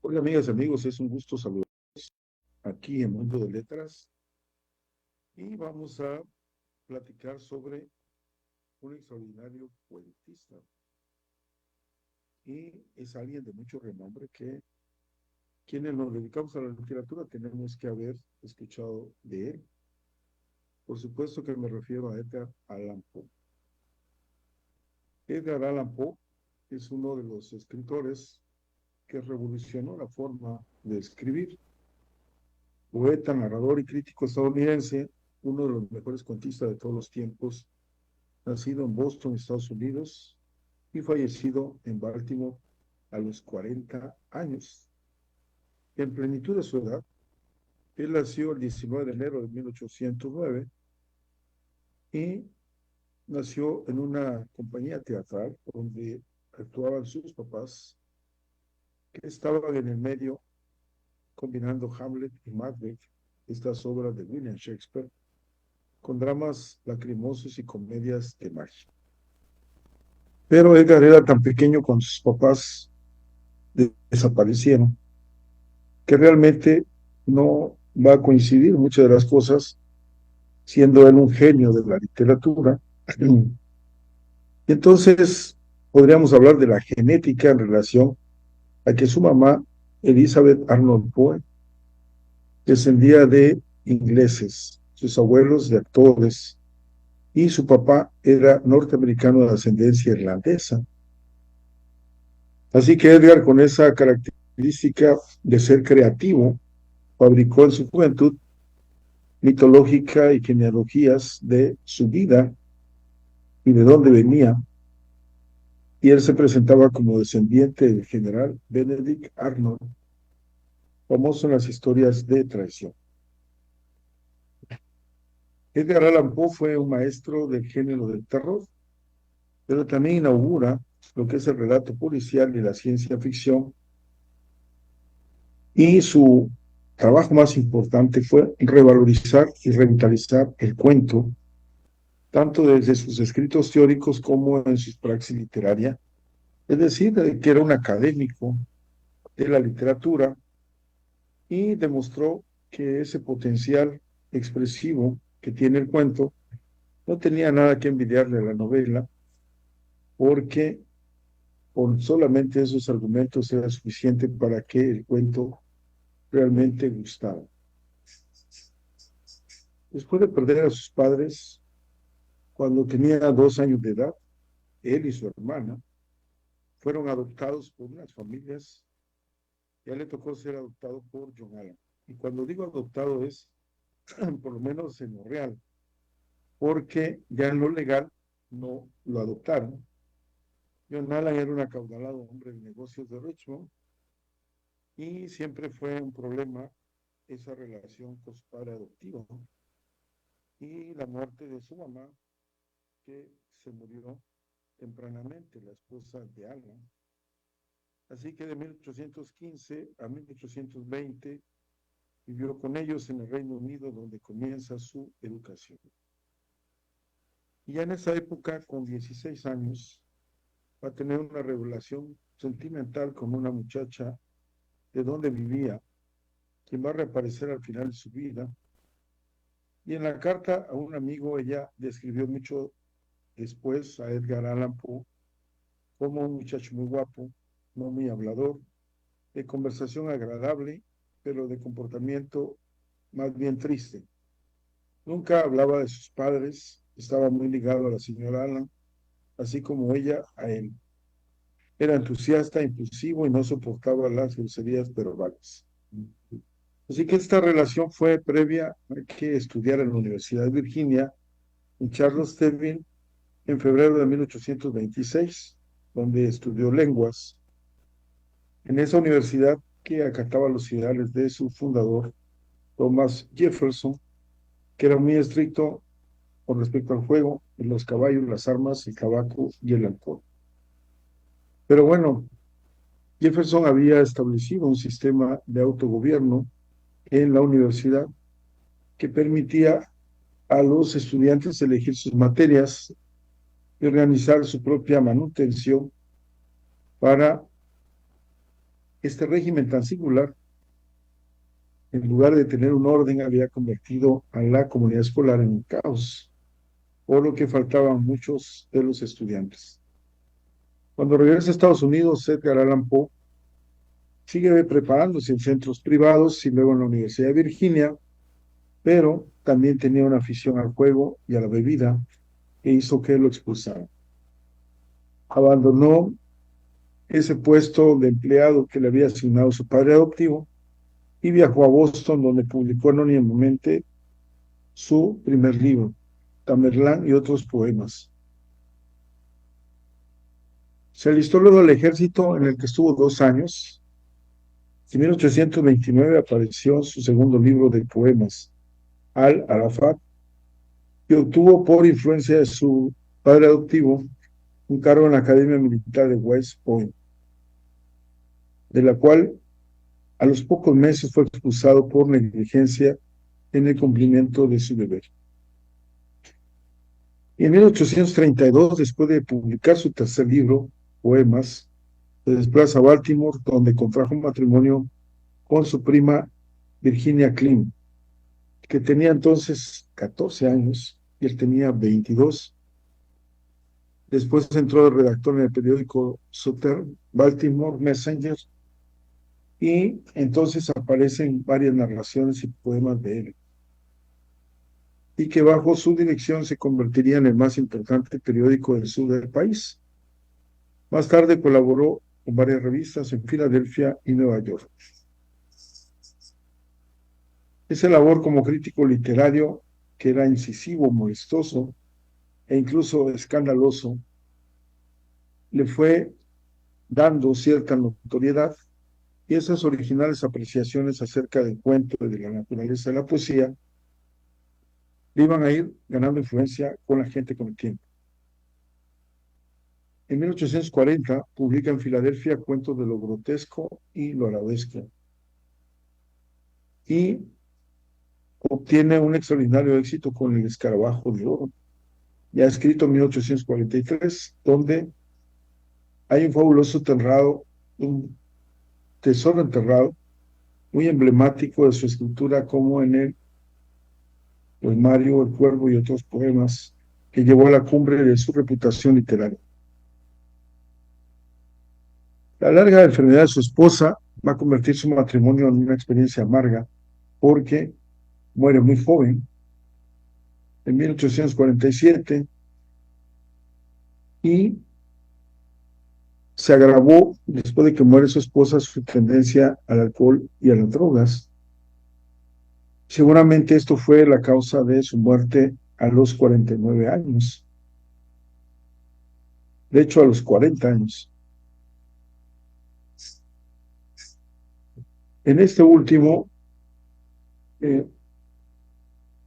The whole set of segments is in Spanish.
Hola amigas y amigos, es un gusto saludar aquí en Mundo de Letras y vamos a platicar sobre un extraordinario cuentista y es alguien de mucho renombre que quienes nos dedicamos a la literatura tenemos que haber escuchado de él. Por supuesto que me refiero a Edgar Allan Poe. Edgar Allan Poe es uno de los escritores que revolucionó la forma de escribir. Poeta, narrador y crítico estadounidense, uno de los mejores cuentistas de todos los tiempos, nacido en Boston, Estados Unidos, y fallecido en Baltimore a los 40 años. En plenitud de su edad, él nació el 19 de enero de 1809 y nació en una compañía teatral donde actuaban sus papás, que estaban en el medio combinando Hamlet y Macbeth, estas obras de William Shakespeare, con dramas lacrimosos y comedias de magia. Pero Edgar era tan pequeño cuando sus papás desaparecieron que realmente no va a coincidir muchas de las cosas, siendo él un genio de la literatura. Y entonces podríamos hablar de la genética en relación a que su mamá, Elizabeth Arnold Poe, descendía de ingleses, sus abuelos de actores, y su papá era norteamericano de ascendencia irlandesa. Así que Edgar, con esa característica de ser creativo, fabricó en su juventud mitológica y genealogías de su vida y de dónde venía, y él se presentaba como descendiente del general Benedict Arnold, famoso en las historias de traición. Edgar Allan Poe fue un maestro del género del terror, pero también inaugura lo que es el relato policial y la ciencia ficción, y su trabajo más importante fue revalorizar y revitalizar el cuento, tanto desde sus escritos teóricos como en su praxis literaria, es decir, que era un académico de la literatura y demostró que ese potencial expresivo que tiene el cuento no tenía nada que envidiarle a la novela, porque con solamente esos argumentos era suficiente para que el cuento realmente gustara. Después de perder a sus padres, cuando tenía 2 años de edad, él y su hermana fueron adoptados por unas familias. Ya le tocó ser adoptado por John Allan. Y cuando digo adoptado es, por lo menos en lo real, porque ya en lo legal no lo adoptaron. John Allan era un acaudalado hombre de negocios de Richmond y siempre fue un problema esa relación con su padre adoptivo, ¿no? Y la muerte de su mamá, que se murió tempranamente, la esposa de Allan. Así que de 1815 a 1820 vivió con ellos en el Reino Unido, donde comienza su educación. Y ya en esa época, con 16 años, va a tener una revelación sentimental con una muchacha de donde vivía, quien va a reaparecer al final de su vida. Y en la carta a un amigo, ella describió mucho después a Edgar Allan Poe como un muchacho muy guapo, no muy hablador, de conversación agradable, pero de comportamiento más bien triste. Nunca hablaba de sus padres, estaba muy ligado a la señora Allan, así como ella a él. Era entusiasta, impulsivo y no soportaba las groserías verbales. Así que esta relación fue previa a que estudiara en la Universidad de Virginia, en Charlottesville, en febrero de 1826, donde estudió lenguas. En esa universidad que acataba los ideales de su fundador, Thomas Jefferson, que era muy estricto con respecto al juego, los caballos, las armas, el tabaco y el alcohol. Pero bueno, Jefferson había establecido un sistema de autogobierno en la universidad que permitía a los estudiantes elegir sus materias y organizar su propia manutención para Este régimen tan singular, en lugar de tener un orden, había convertido a la comunidad escolar en un caos, por lo que faltaban muchos de los estudiantes. Cuando regresa a Estados Unidos, Edgar Allan Poe sigue preparándose en centros privados y luego en la Universidad de Virginia, pero también tenía una afición al juego y a la bebida que hizo que lo expulsaran. Abandonó ese puesto de empleado que le había asignado su padre adoptivo y viajó a Boston, donde publicó anónimamente su primer libro, Tamerlán y otros poemas. Se alistó luego al ejército, en el que estuvo 2 años. En 1829 apareció su segundo libro de poemas, Al-Arafat, que obtuvo por influencia de su padre adoptivo un cargo en la Academia Militar de West Point, de la cual a los pocos meses fue expulsado por negligencia en el cumplimiento de su deber. Y en 1832, después de publicar su tercer libro, Poemas, se desplaza a Baltimore, donde contrajo un matrimonio con su prima Virginia Clean, que tenía entonces 14 años y él tenía 22. Después entró de redactor en el periódico Southern Baltimore Messenger y entonces aparecen varias narraciones y poemas de él, y que bajo su dirección se convertiría en el más importante periódico del sur del país. Más tarde colaboró con varias revistas en Filadelfia y Nueva York. Esa labor como crítico literario, que era incisivo, molestoso e incluso escandaloso, le fue dando cierta notoriedad, y esas originales apreciaciones acerca del cuento y de la naturaleza de la poesía le iban a ir ganando influencia con la gente con el tiempo. En 1840 publica en Filadelfia Cuentos de lo grotesco y lo arabesco, y obtiene un extraordinario éxito con El escarabajo de oro, ya escrito en 1843, donde hay un fabuloso enterrado, un tesoro enterrado, muy emblemático de su escritura, como en el poemario El Cuervo y otros poemas, que llevó a la cumbre de su reputación literaria. La larga enfermedad de su esposa va a convertir su matrimonio en una experiencia amarga, porque muere muy joven, en 1847, y se agravó después de que muere su esposa su tendencia al alcohol y a las drogas. Seguramente esto fue la causa de su muerte a los 49 años. De hecho, a los 40 años. En este último,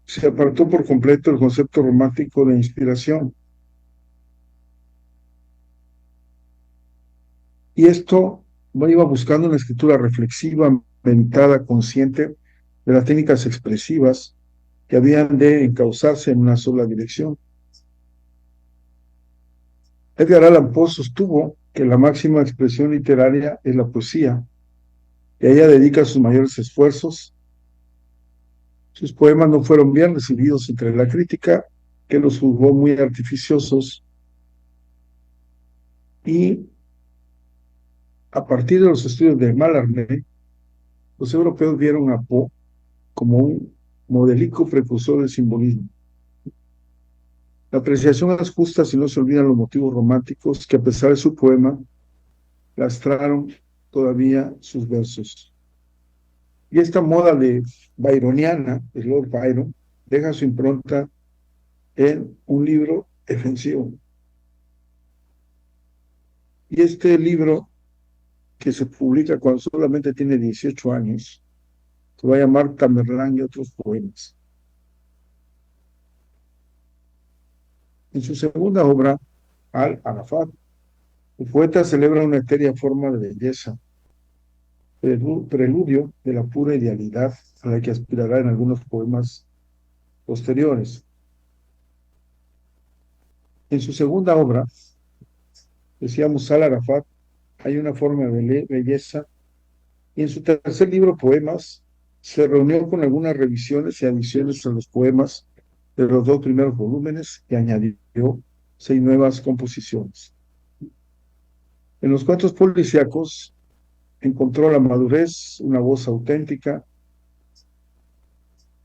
se apartó por completo el concepto romántico de inspiración. Y esto iba buscando una escritura reflexiva, meditada, consciente de las técnicas expresivas que habían de encauzarse en una sola dirección. Edgar Allan Poe sostuvo que la máxima expresión literaria es la poesía, y a ella dedica sus mayores esfuerzos. Sus poemas no fueron bien recibidos entre la crítica, que los juzgó muy artificiosos, y a partir de los estudios de Mallarmé, los europeos vieron a Poe como un modélico precursor del simbolismo. La apreciación es justa si no se olvidan los motivos románticos que, a pesar de su poema, lastraron todavía sus versos. Y esta moda de byroniana, de Lord Byron, deja su impronta en un libro defensivo. Y este libro, que se publica cuando solamente tiene 18 años, se va a llamar Tamerlán y otros poemas. En su segunda obra, Al-Arafat, el poeta celebra una etérea forma de belleza, preludio de la pura idealidad a la que aspirará en algunos poemas posteriores. En su segunda obra, decíamos, Al-Arafat, hay una forma de belleza Y en su tercer libro, Poemas, se reunió con algunas revisiones y adiciones a los poemas de los dos primeros volúmenes y añadió 6 nuevas composiciones. En los cuentos policíacos encontró la madurez, una voz auténtica,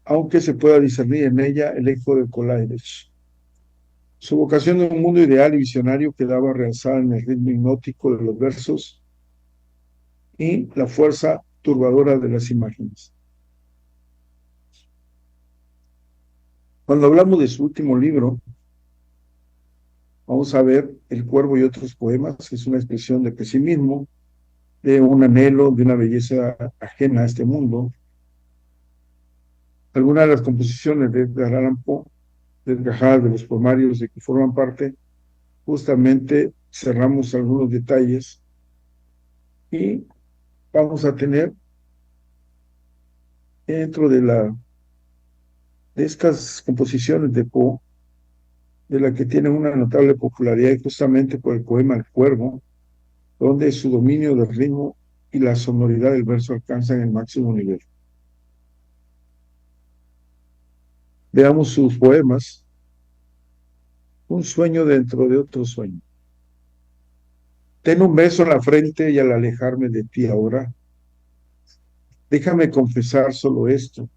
aunque se pueda discernir en ella el eco de Coleridge. Su vocación de un mundo ideal y visionario quedaba realzada en el ritmo hipnótico de los versos y la fuerza turbadora de las imágenes. Cuando hablamos de su último libro, vamos a ver El Cuervo y otros poemas, que es una expresión de pesimismo, de un anhelo, de una belleza ajena a este mundo. Algunas de las composiciones de Edgar Allan Poe, desgajadas de los poemarios de que forman parte, justamente cerramos algunos detalles y vamos a tener dentro de estas composiciones de Poe, de la que tiene una notable popularidad justamente por el poema El Cuervo, donde su dominio del ritmo y la sonoridad del verso alcanzan el máximo nivel. Veamos sus poemas. Un sueño dentro de otro sueño. Ten un beso en la frente y al alejarme de ti ahora, déjame confesar solo esto.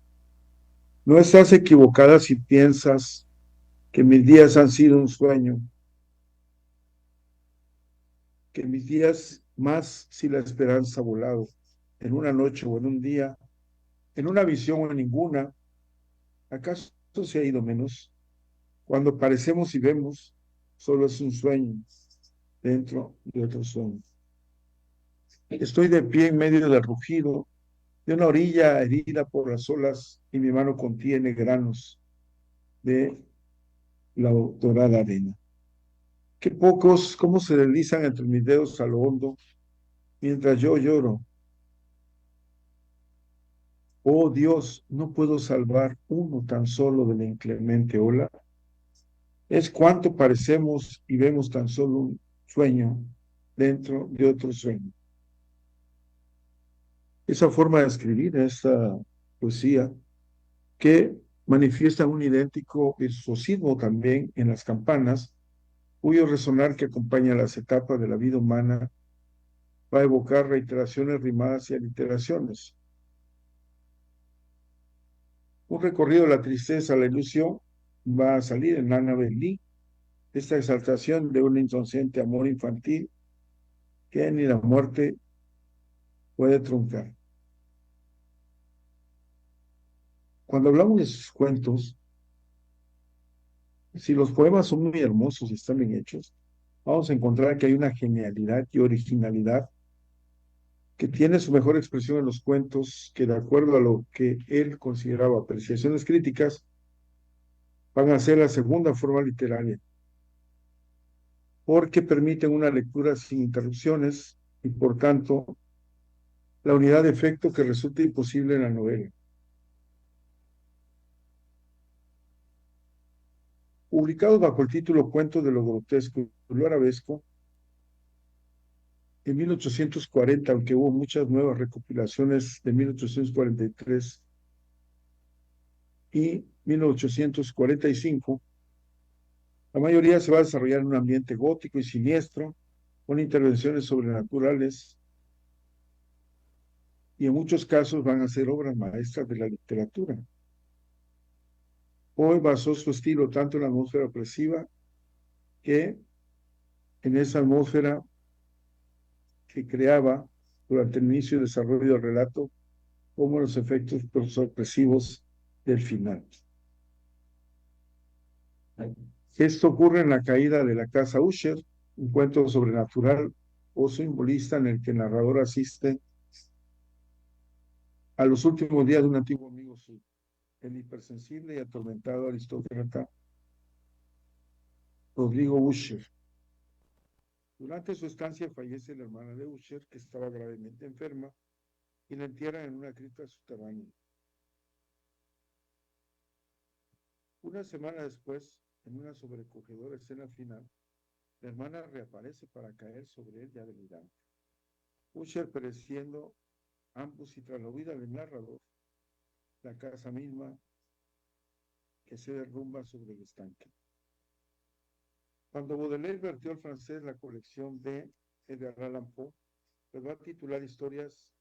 No estás equivocada si piensas que mis días han sido un sueño, que mis días más si la esperanza ha volado, en una noche o en un día, en una visión o en ninguna, ¿acaso se ha ido menos? Cuando parecemos y vemos, solo es un sueño dentro de otro sueño. Estoy de pie en medio del rugido de una orilla herida por las olas y mi mano contiene granos de la dorada arena. Qué pocos, cómo se deslizan entre mis dedos a lo hondo mientras yo lloro. Oh Dios, no puedo salvar uno tan solo de la inclemente ola. Es cuanto parecemos y vemos tan solo un sueño dentro de otro sueño. Esa forma de escribir, esta poesía, que manifiesta un idéntico virtuosismo también en las campanas, cuyo resonar que acompaña las etapas de la vida humana va a evocar reiteraciones rimadas y aliteraciones. Un recorrido de la tristeza a la ilusión va a salir en Annabel Lee, esta exaltación de un inconsciente amor infantil que ni la muerte puede truncar. Cuando hablamos de sus cuentos, si los poemas son muy hermosos y están bien hechos, vamos a encontrar que hay una genialidad y originalidad que tiene su mejor expresión en los cuentos, que de acuerdo a lo que él consideraba apreciaciones críticas, van a ser la segunda forma literaria, porque permiten una lectura sin interrupciones y por tanto la unidad de efecto que resulta imposible en la novela. Publicados bajo el título Cuentos de lo grotesco y lo arabesco, en 1840, aunque hubo muchas nuevas recopilaciones de 1843 y 1845, la mayoría se va a desarrollar en un ambiente gótico y siniestro, con intervenciones sobrenaturales, y en muchos casos van a ser obras maestras de la literatura. Poe basó su estilo tanto en la atmósfera opresiva que en esa atmósfera que creaba durante el inicio y desarrollo del relato, como los efectos sorpresivos del final. Esto ocurre en La caída de la casa Usher, un cuento sobrenatural o simbolista en el que el narrador asiste a los últimos días de un antiguo amigo suyo, el hipersensible y atormentado aristócrata Rodrigo Usher. Durante su estancia fallece la hermana de Usher, que estaba gravemente enferma, y la entierran en una cripta subterránea. Una semana después, en una sobrecogedora escena final, la hermana reaparece para caer sobre él ya delirante. Usher, pereciendo ambos y tras la huida del narrador, la casa misma que se derrumba sobre el estanque. Cuando Baudelaire vertió al francés la colección de Edgar Allan Poe, les va a titular historias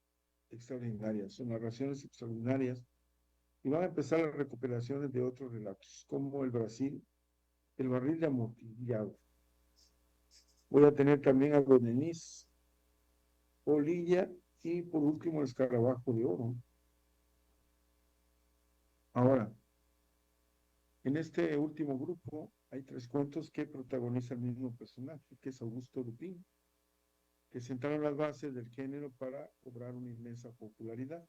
extraordinarias o narraciones extraordinarias y van a empezar las recuperaciones de otros relatos, como el Brasil, el barril de amontillado. Voy a tener también a Don Denis, Polilla y por último el escarabajo de oro. Ahora, en este último grupo hay 3 cuentos que protagoniza el mismo personaje, que es Augusto Dupin, que sentaron las bases del género para cobrar una inmensa popularidad.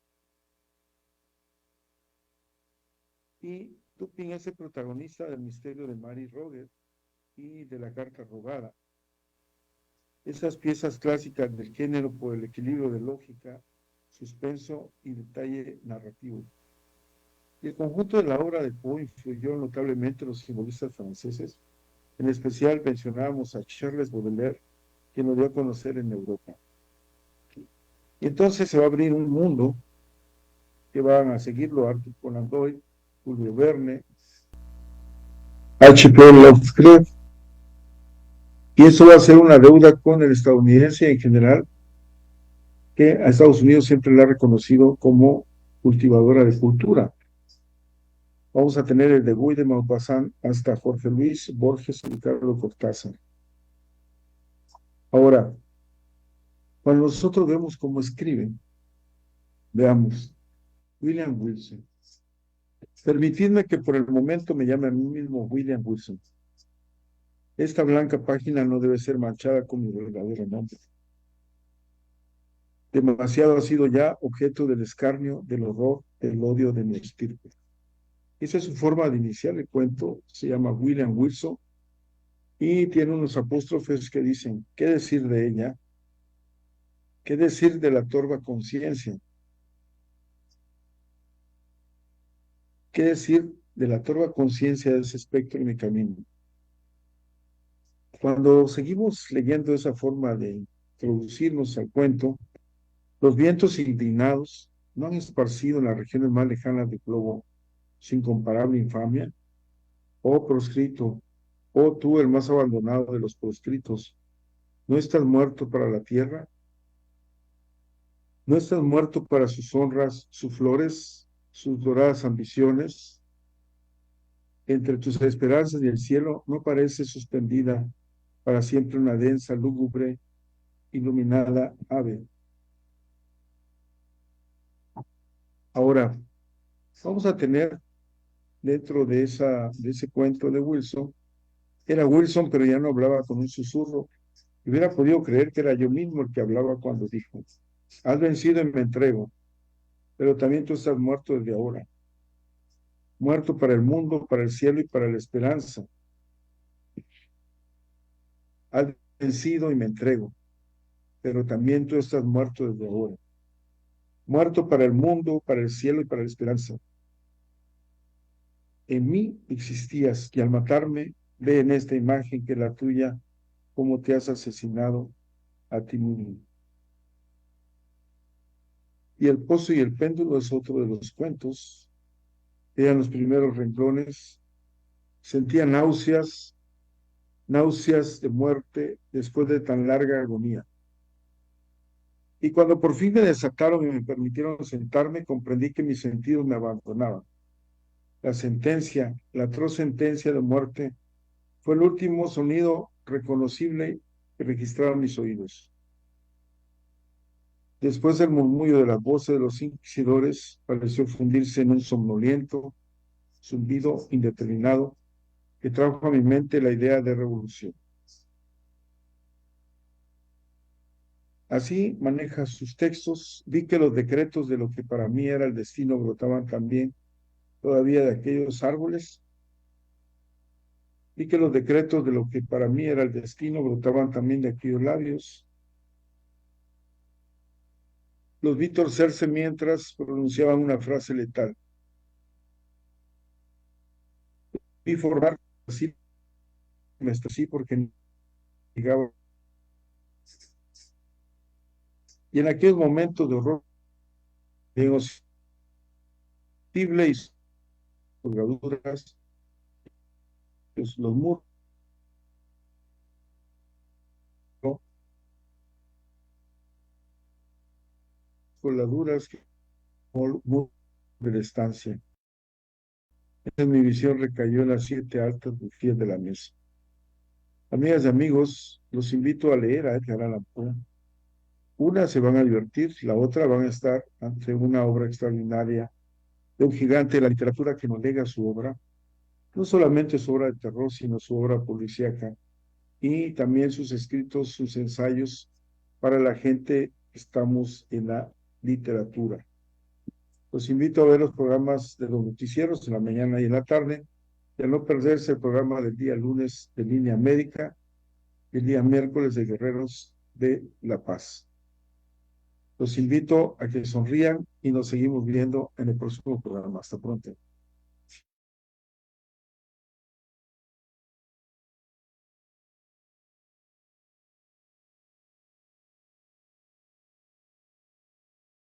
Y Dupin es el protagonista del misterio de Mary Roget y de la carta robada. Esas piezas clásicas del género por el equilibrio de lógica, suspenso y detalle narrativo. Y el conjunto de la obra de Poe influyó notablemente a los simbolistas franceses. En especial mencionábamos a Charles Baudelaire, quien lo dio a conocer en Europa. Y entonces se va a abrir un mundo que van a seguirlo Arthur Conan Doyle, Julio Verne, H.P. Lovecraft, y eso va a ser una deuda con el estadounidense en general, que a Estados Unidos siempre le ha reconocido como cultivadora de cultura. Vamos a tener el de Guy de Maupassant hasta Jorge Luis Borges y Ricardo Cortázar. Ahora, cuando nosotros vemos cómo escriben, veamos, William Wilson. Permitidme que por el momento me llame a mí mismo William Wilson. Esta blanca página no debe ser manchada con mi verdadero nombre. Demasiado ha sido ya objeto del escarnio, del horror, del odio de mi estirpe. Esa es su forma de iniciar el cuento, se llama William Wilson, y tiene unos apóstrofes que dicen, ¿qué decir de ella? ¿Qué decir de la torva conciencia? ¿Qué decir de la torva conciencia de ese espectro en mi camino? Cuando seguimos leyendo esa forma de introducirnos al cuento, los vientos indignados no han esparcido en las regiones más lejanas del globo su incomparable infamia. Oh proscrito, oh tú el más abandonado de los proscritos, ¿no estás muerto para la tierra? ¿No estás muerto para sus honras, sus flores, sus doradas ambiciones? Entre tus esperanzas y el cielo no parece suspendida para siempre una densa, lúgubre, iluminada ave. Ahora, vamos a tener dentro de ese cuento de Wilson, era Wilson, pero ya no hablaba con un susurro. Hubiera podido creer que era yo mismo el que hablaba cuando dijo, has vencido y me entrego, pero también tú estás muerto desde ahora, muerto para el mundo, para el cielo y para la esperanza. Has vencido y me entrego, pero también tú estás muerto desde ahora, muerto para el mundo, para el cielo y para la esperanza. En mí existías y al matarme, ve en esta imagen que es la tuya, cómo te has asesinado a ti mismo. Y el pozo y el péndulo es otro de los cuentos. Eran los primeros renglones. Sentía náuseas de muerte después de tan larga agonía. Y cuando por fin me desataron y me permitieron sentarme, comprendí que mis sentidos me abandonaban. La sentencia, la atroz sentencia de muerte, fue el último sonido reconocible que registraron mis oídos. Después del murmullo de las voces de los inquisidores, pareció fundirse en un somnoliento zumbido indeterminado que trajo a mi mente la idea de revolución. Así maneja sus textos. Vi que los decretos de lo que para mí era el destino brotaban también todavía de aquellos árboles. Vi que los decretos de lo que para mí era el destino brotaban también de aquellos labios. Los vi torcerse mientras pronunciaban una frase letal. Vi formar así, me estreché porque y en aquellos momentos de horror bien hostible y colgaduras, los muros, ¿no? Colgaduras de la estancia. En mi visión recayó en las 7 altas bujías de la mesa. Amigas y amigos, los invito a leer a Edgar Allan Poe. Una se van a divertir, la otra van a estar ante una obra extraordinaria de un gigante de la literatura que nos lega su obra, no solamente su obra de terror, sino su obra policíaca y también sus escritos, sus ensayos para la gente que estamos en la literatura. Los invito a ver los programas de los noticieros en la mañana y en la tarde, y a no perderse el programa del día lunes de Línea Médica y el día miércoles de Guerreros de la Paz. Los invito a que sonrían y nos seguimos viendo en el próximo programa. Hasta pronto.